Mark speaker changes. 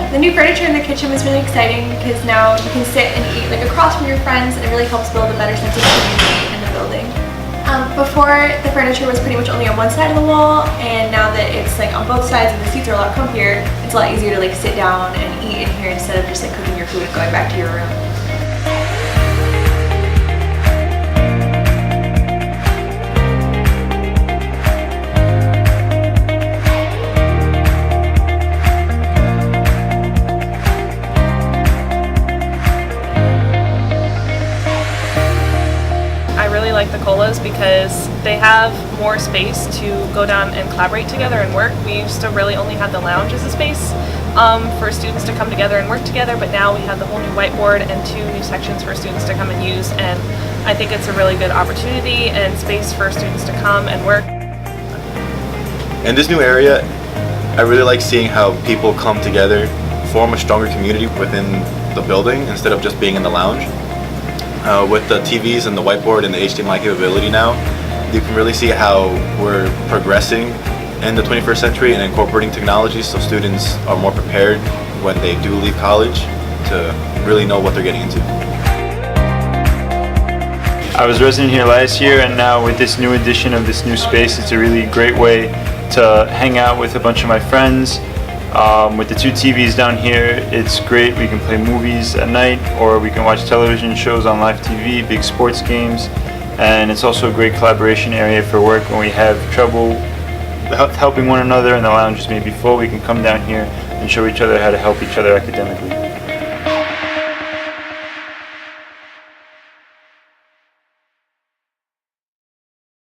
Speaker 1: The new furniture in the kitchen was really exciting because now you can sit and eat like across from your friends, and it really helps build a better sense of community in the building. Before, the furniture was pretty much only on one side of the wall, and now that it's like on both sides and the seats are a lot comfier, it's a lot easier to like sit down and eat in here instead of just like cooking your food and going back to your room.
Speaker 2: I really like the colas because they have more space to go down and collaborate together and work. We used to really only have the lounge as a space for students to come together and work together, but now we have the whole new whiteboard and 2 new sections for students to come and use, and I think it's a really good opportunity and space for students to come and work.
Speaker 3: In this new area, I really like seeing how people come together, form a stronger community within the building instead of just being in the lounge. With the TVs and the whiteboard and the HDMI capability now, you can really see how we're progressing in the 21st century and incorporating technology so students are more prepared when they do leave college to really know what they're getting into.
Speaker 4: I was resident here last year, and now with this new addition of this new space, it's a really great way to hang out with a bunch of my friends. With the 2 TVs down here, it's great. We can play movies at night, or we can watch television shows on live TV, big sports games, and it's also a great collaboration area for work when we have trouble helping one another and the lounge is maybe full. We can come down here and show each other how to help each other academically.